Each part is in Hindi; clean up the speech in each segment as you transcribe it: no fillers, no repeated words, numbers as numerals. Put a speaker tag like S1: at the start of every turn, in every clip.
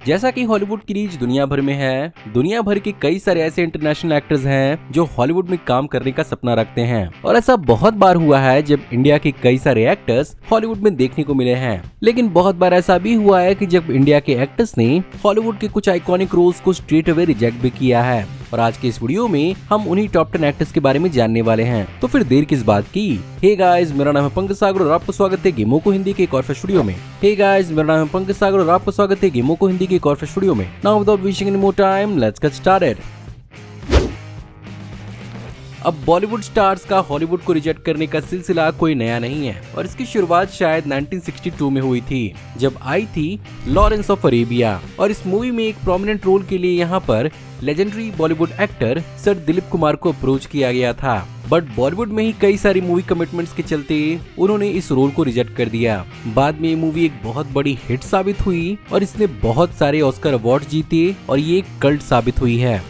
S1: जैसा कि हॉलीवुड की रीच दुनिया भर में है, दुनिया भर के कई सारे ऐसे इंटरनेशनल एक्टर्स हैं जो हॉलीवुड में काम करने का सपना रखते हैं। और ऐसा बहुत बार हुआ है जब इंडिया के कई सारे एक्टर्स हॉलीवुड में देखने को मिले हैं। लेकिन बहुत बार ऐसा भी हुआ है कि जब इंडिया के एक्टर्स ने हॉलीवुड के कुछ आइकॉनिक रोल्स को स्ट्रेट अवे रिजेक्ट भी किया है। और आज के इस वीडियो में हम उन्हीं टॉप 10 एक्टर्स के बारे में जानने वाले हैं। तो फिर देर किस बात की। हे गाइस, मेरा नाम है पंकज सागर और आपका स्वागत है गेमों को हिंदी के एक और फ्रेश वीडियो में। हे गाइस, मेरा नाम है पंकज सागर और आपका स्वागत है गेमों को हिंदी के एक और फ्रेश वीडियो में। Now without wasting any more time, let's get started. अब बॉलीवुड स्टार्स का हॉलीवुड को रिजेक्ट करने का सिलसिला कोई नया नहीं है और इसकी शुरुआत शायद 1962 में हुई थी, जब आई थी लॉरेंस ऑफ अरेबिया। और इस मूवी में एक प्रोमिनेंट रोल के लिए यहाँ पर legendary Bollywood actor sir Dilip Kumar को अप्रोच किया गया था। बट बॉलीवुड में ही कई सारी मूवी कमिटमेंट्स के चलते उन्होंने इस रोल को रिजेक्ट कर दिया। बाद में ये मूवी एक बहुत बड़ी हिट साबित हुई और इसने बहुत सारे ऑस्कर अवार्ड जीते और ये एक कल्ट साबित हुई है।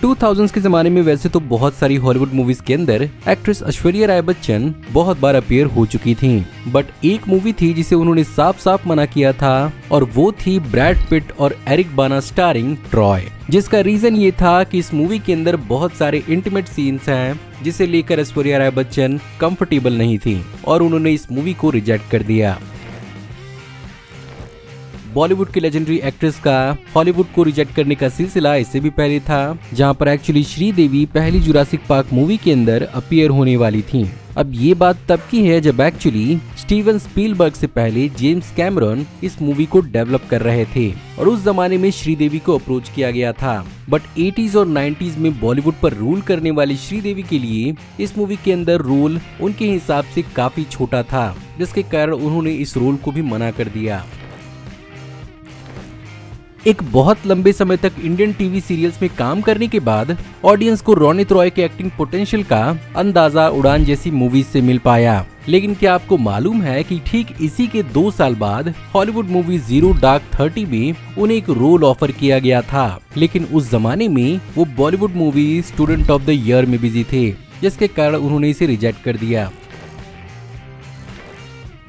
S1: 2000s के जमाने में वैसे तो बहुत सारी हॉलीवुड मूवीज के अंदर एक्ट्रेस ऐश्वर्या राय बच्चन बहुत बार अपीयर हो चुकी थीं, बट एक मूवी थी जिसे उन्होंने साफ साफ मना किया था और वो थी ब्रैड पिट और एरिक बाना स्टारिंग ट्रॉय, जिसका रीजन ये था कि इस मूवी के अंदर बहुत सारे इंटीमेट सीन्स हैं जिसे लेकर ऐश्वर्या राय बच्चन कंफर्टेबल नहीं थी और उन्होंने इस मूवी को रिजेक्ट कर दिया। बॉलीवुड की लेजेंडरी एक्ट्रेस का हॉलीवुड को रिजेक्ट करने का सिलसिला इससे भी पहले था, जहां पर एक्चुअली श्रीदेवी पहली जुरासिक पार्क मूवी के अंदर अपीयर होने वाली थी। अब ये बात तब की है जब एक्चुअली स्टीवन स्पीलबर्ग से पहले जेम्स कैमरॉन इस मूवी को डेवलप कर रहे थे और उस जमाने में श्रीदेवी को अप्रोच किया गया था। बट 80s और 90s में बॉलीवुड पर रूल करने वाली श्रीदेवी के लिए इस मूवी के अंदर रोल उनके हिसाब से काफी छोटा था, जिसके कारण उन्होंने इस रोल को भी मना कर दिया। एक बहुत लंबे समय तक इंडियन टीवी सीरियल्स में काम करने के बाद ऑडियंस को रोनित रॉय के एक्टिंग पोटेंशियल का अंदाजा उड़ान जैसी मूवीज से मिल पाया। लेकिन क्या आपको मालूम है कि ठीक इसी के 2 साल बाद हॉलीवुड मूवी जीरो डार्क 30 में उन्हें एक रोल ऑफर किया गया था, लेकिन उस जमाने में वो Bollywood movie student of the year में बिजी थे, जिसके कारण उन्होंने इसे रिजेक्ट कर दिया।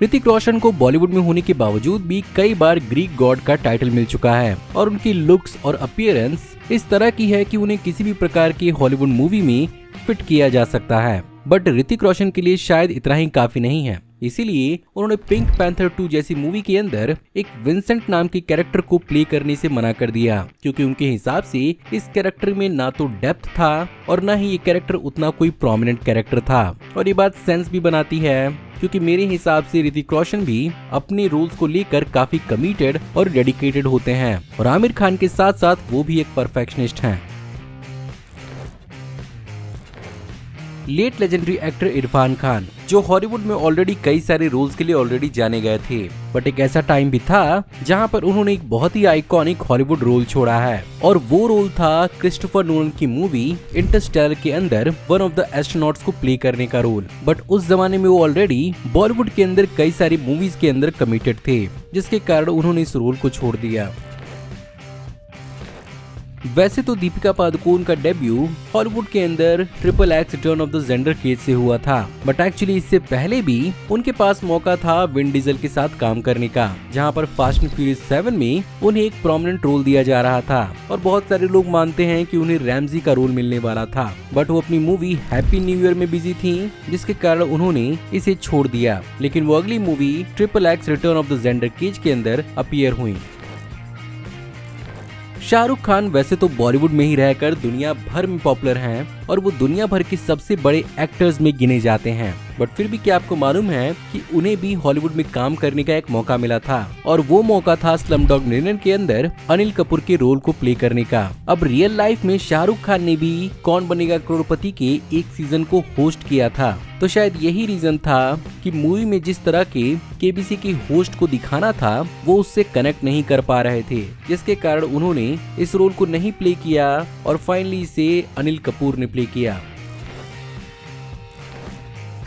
S1: ऋतिक रोशन को बॉलीवुड में होने के बावजूद भी कई बार ग्रीक गॉड का टाइटल मिल चुका है और उनकी लुक्स और अपीयरेंस इस तरह की है कि उन्हें किसी भी प्रकार की हॉलीवुड मूवी में फिट किया जा सकता है। बट ऋतिक रोशन के लिए शायद इतना ही काफी नहीं है, इसीलिए उन्होंने पिंक पैंथर 2 जैसी मूवी के अंदर एक विंसेंट नाम के कैरेक्टर को प्ले करने से मना कर दिया, क्योंकि उनके हिसाब से इस कैरेक्टर में ना तो डेप्थ था और ना ही ये कैरेक्टर उतना कोई प्रोमिनेंट कैरेक्टर था। और ये बात सेंस भी बनाती है, क्योंकि मेरे हिसाब से ऋतिक रोशन भी अपने रोल्स को लेकर काफी कमिटेड और डेडिकेटेड होते हैं और आमिर खान के साथ साथ वो भी एक परफेक्शनिस्ट हैं। Late legendary actor Irrfan Khan, जो हॉलीवुड में ऑलरेडी कई सारे रोल्स के लिए ऑलरेडी जाने गए थे, बट एक ऐसा टाइम भी था जहां पर उन्होंने एक बहुत ही आइकॉनिक हॉलीवुड रोल छोड़ा है और वो रोल था क्रिस्टोफर नोलन की मूवी इंटरस्टेलर के अंदर वन ऑफ द एस्ट्रोनॉट्स को प्ले करने का रोल। बट उस जमाने में वो ऑलरेडी बॉलीवुड के अंदर कई सारी मूवीज के अंदर कमिटेड थे, जिसके कारण उन्होंने इस रोल को छोड़ दिया। वैसे तो दीपिका पादुकोण का डेब्यू हॉलीवुड के अंदर triple X return of the Xander Cage से हुआ था, बट एक्चुअली इससे पहले भी उनके पास मौका था विन डीजल के साथ काम करने का, जहां पर फास्ट एंड फ्यूरियस 7 में उन्हें एक प्रोमिनेंट रोल दिया जा रहा था और बहुत सारे लोग मानते हैं कि उन्हें रैमजी का रोल मिलने वाला था, बट वो अपनी मूवी हैप्पी न्यू ईयर में बिजी थी, जिसके कारण उन्होंने इसे छोड़ दिया। लेकिन वो अगली movie triple X return of the Xander Cage के अंदर अपीयर हुई। शाहरुख खान वैसे तो बॉलीवुड में ही रहकर दुनिया भर में पॉपुलर हैं और वो दुनिया भर के सबसे बड़े एक्टर्स में गिने जाते हैं, बट फिर भी क्या आपको मालूम है कि उन्हें भी हॉलीवुड में काम करने का एक मौका मिला था और वो मौका था स्लमडॉग मिलियनेयर के अंदर अनिल कपूर के रोल को प्ले करने का। अब रियल लाइफ में शाहरुख खान ने भी कौन बनेगा करोड़पति के एक सीजन को होस्ट किया था, तो शायद यही रीजन था कि मूवी में जिस तरह के केबीसी की होस्ट को दिखाना था वो उससे कनेक्ट नहीं कर पा रहे थे, जिसके कारण उन्होंने इस रोल को नहीं प्ले किया और फाइनली इसे अनिल कपूर ने प्ले किया।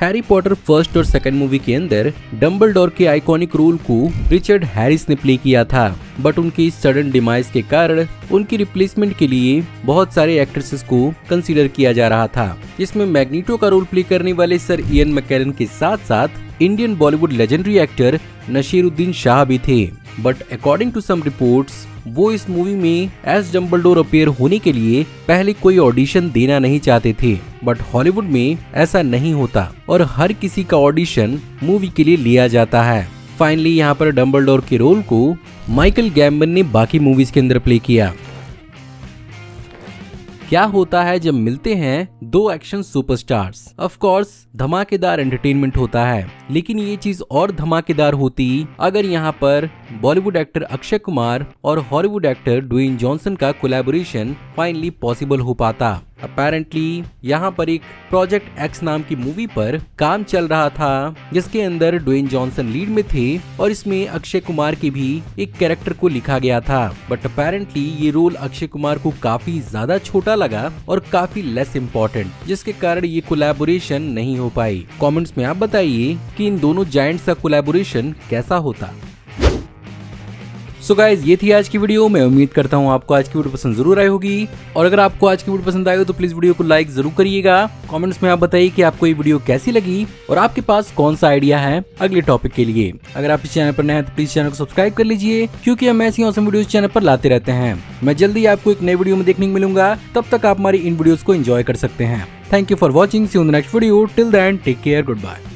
S1: हैरी पॉटर फर्स्ट और सेकंड मूवी के अंदर डंबलडोर के आइकॉनिक रोल को रिचर्ड हैरिस ने प्ले किया था, बट उनकी सडन डिमाइस के कारण उनकी रिप्लेसमेंट के लिए बहुत सारे एक्ट्रेसेस को कंसीडर किया जा रहा था, जिसमें मैग्नीटो का रोल प्ले करने वाले सर इयन मैकेलन के साथ साथ Indian Bollywood legendary actor Naseeruddin Shah भी थे। But according to some reports वो इस मूवी में एज डम्बलडोर अपीयर होने के लिए पहले कोई ऑडिशन देना नहीं चाहते थे, बट हॉलीवुड में ऐसा नहीं होता और हर किसी का ऑडिशन मूवी के लिए लिया जाता है। फाइनली यहाँ पर डम्बलडोर के रोल को माइकल गैम्बन ने बाकी मूवीज के अंदर प्ले किया। क्या होता है जब मिलते हैं दो एक्शन सुपरस्टार्स? ऑफ कोर्स धमाकेदार एंटरटेनमेंट होता है, लेकिन ये चीज और धमाकेदार होती अगर यहाँ पर बॉलीवुड एक्टर अक्षय कुमार और हॉलीवुड एक्टर ड्वेन जॉनसन का कोलैबोरेशन फाइनली पॉसिबल हो पाता। अपेरेंटली यहाँ पर एक प्रोजेक्ट एक्स नाम की मूवी पर काम चल रहा था, जिसके अंदर ड्वेन जॉनसन लीड में थे और इसमें अक्षय कुमार के भी एक कैरेक्टर को लिखा गया था। बट अपेरेंटली ये रोल अक्षय कुमार को काफी ज्यादा छोटा लगा और काफी लेस इम्पोर्टेंट, जिसके कारण ये कोलैबोरेशन नहीं हो पाई। कमेंट्स में आप बताइए कि इन दोनों जायंट्स का कोलैबोरेशन कैसा होता। सो गाइज ये थी आज की वीडियो। मैं उम्मीद करता हूँ आपको आज की वीडियो पसंद जरूर आई होगी, और अगर आपको आज की वीडियो पसंद आई हो तो प्लीज वीडियो को लाइक जरूर करिएगा। कमेंट्स में आप बताइए कि आपको ये वीडियो कैसी लगी और आपके पास कौन सा आइडिया है अगले टॉपिक के लिए। अगर आप इस चैनल पर नए हैं तो प्लीज चैनल को सब्सक्राइब कर लीजिए, क्योंकि हम ऐसी औसम वीडियो चैनल पर लाते रहते हैं। मैं जल्दी आपको एक नई वीडियो में देखने को मिलूंगा, तब तक आप हमारी इन वीडियोस को एंजॉय कर सकते हैं। Thank you for watching, see you in the next video. Till then take care, good bye.